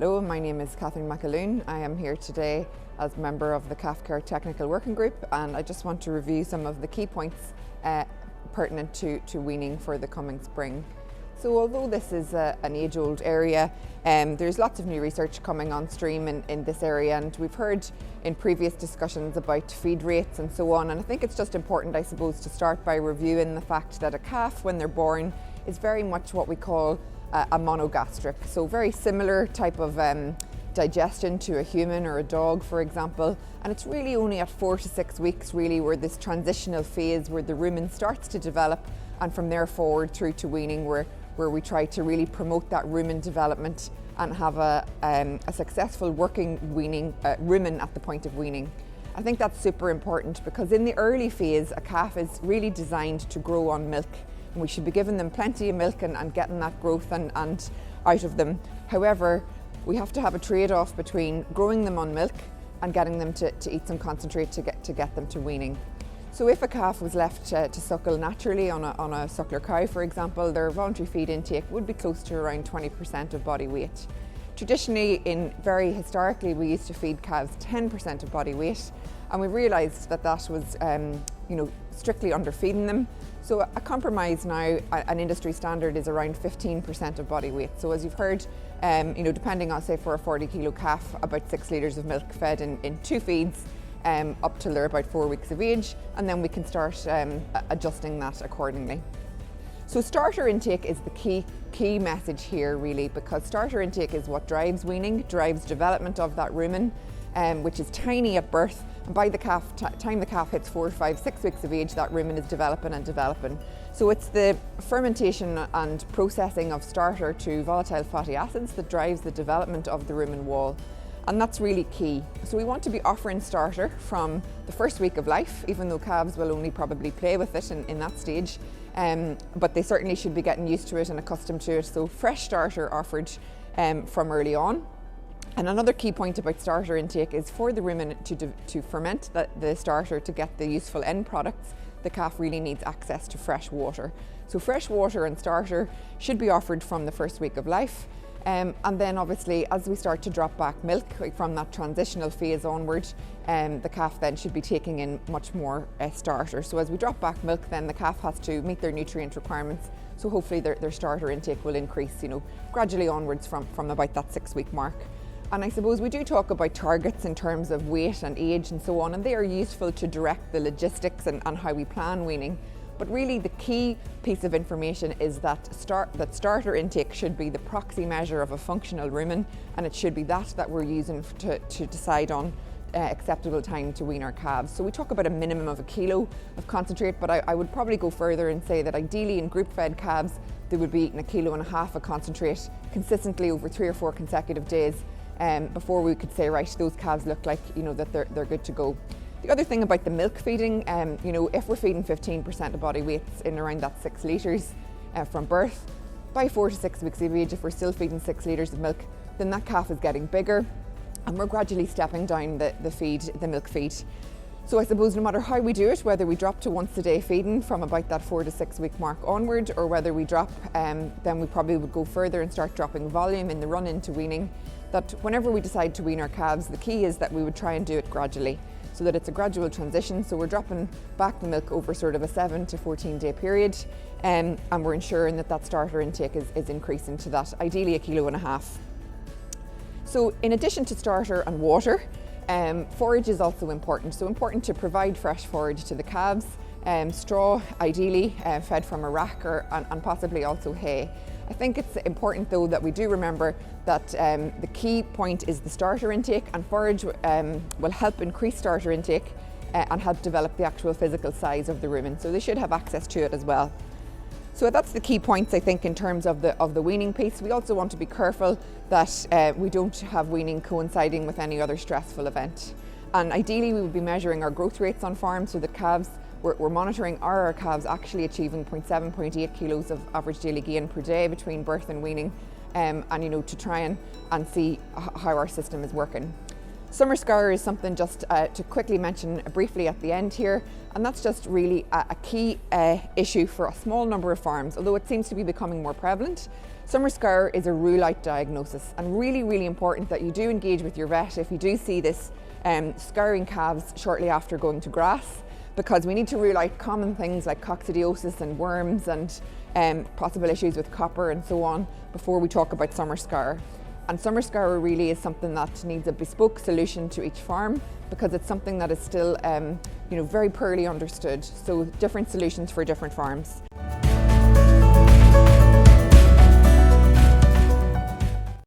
Hello, my name is McAloon. I am here today as member of the CalfCare Technical Working Group, and I just want to review some of the key points pertinent to weaning for the coming spring. So although this is an age-old area, there's lots of new research coming on stream in this area, and we've heard in previous discussions about feed rates and so on, and I think it's just important, I suppose, to start by reviewing the fact that a calf, when they're born, is very much what we call a monogastric, so very similar type of digestion to a human or a dog, for example, and it's really only at 4 to 6 weeks really where this transitional phase where the rumen starts to develop, and from there forward through to weaning where we try to really promote that rumen development and have a successful working weaning rumen at the point of weaning. I think that's super important because in the early phase a calf is really designed to grow on milk. And we should be giving them plenty of milk and getting that growth and out of them. However, we have to have a trade-off between growing them on milk and getting them to eat some concentrate to get them to weaning. So if a calf was left to suckle naturally on a suckler cow, for example, their voluntary feed intake would be close to around 20% of body weight. Traditionally, very historically, we used to feed calves 10% of body weight, and we realised that was strictly underfeeding them. So a compromise now, an industry standard, is around 15% of body weight. So as you've heard, depending on, say, for a 40 kilo calf, about 6 litres of milk fed in 2 feeds up till they're about 4 weeks of age, and then we can start adjusting that accordingly. So starter intake is the key message here really, because starter intake is what drives weaning, drives development of that rumen, which is tiny at birth, and by the time the calf hits 4, 5, 6 weeks of age, that rumen is developing. So it's the fermentation and processing of starter to volatile fatty acids that drives the development of the rumen wall, and that's really key. So we want to be offering starter from the first week of life, even though calves will only probably play with it in that stage, but they certainly should be getting used to it and accustomed to it. So fresh starter offered from early on. And another key point about starter intake is for the rumen to ferment the starter to get the useful end products, the calf really needs access to fresh water. So fresh water and starter should be offered from the first week of life. And then obviously as we start to drop back milk from that transitional phase onward, the calf then should be taking in much more starter. So as we drop back milk, then the calf has to meet their nutrient requirements. So hopefully their starter intake will increase, gradually onwards from about that 6-week mark. And I suppose we do talk about targets in terms of weight and age and so on, and they are useful to direct the logistics and how we plan weaning. But really the key piece of information is that starter intake should be the proxy measure of a functional rumen, and it should be that we're using to decide on acceptable time to wean our calves. So we talk about a minimum of 1 kilo of concentrate, but I would probably go further and say that ideally in group fed calves they would be eating 1.5 kilos of concentrate consistently over 3 or 4 consecutive days before we could say, right, those calves look like that they're good to go. The other thing about the milk feeding, if we're feeding 15% of body weights in around that 6 litres from birth, by 4 to 6 weeks of age, if we're still feeding 6 litres of milk, then that calf is getting bigger, and we're gradually stepping down the milk feed. So I suppose no matter how we do it, whether we drop to once a day feeding from about that 4 to 6 week mark onward, or whether we drop, then we probably would go further and start dropping volume in the run into weaning, that whenever we decide to wean our calves, the key is that we would try and do it gradually, so that it's a gradual transition. So we're dropping back the milk over sort of a 7 to 14 day period, and we're ensuring that starter intake is increasing to that, ideally 1.5 kilos. So in addition to starter and water, forage is also important. So important to provide fresh forage to the calves, straw ideally fed from a rack and possibly also hay. I think it's important though that we do remember that the key point is the starter intake, and forage will help increase starter intake and help develop the actual physical size of the rumen, so they should have access to it as well. So that's the key points I think in terms of the weaning piece. We also want to be careful that we don't have weaning coinciding with any other stressful event. And ideally we would be measuring our growth rates on farm, so that calves, we're monitoring are our calves actually achieving 0.7, 0.8 kilos of average daily gain per day between birth and weaning, and to try and see how our system is working. Summer scour is something just to quickly mention briefly at the end here, and that's just really a key issue for a small number of farms, although it seems to be becoming more prevalent. Summer scour is a rule-out diagnosis, and really important that you do engage with your vet if you do see this scouring calves shortly after going to grass, because we need to rule out common things like coccidiosis and worms and possible issues with copper and so on before we talk about summer scour. And summer scour really is something that needs a bespoke solution to each farm, because it's something that is still very poorly understood. So different solutions for different farms.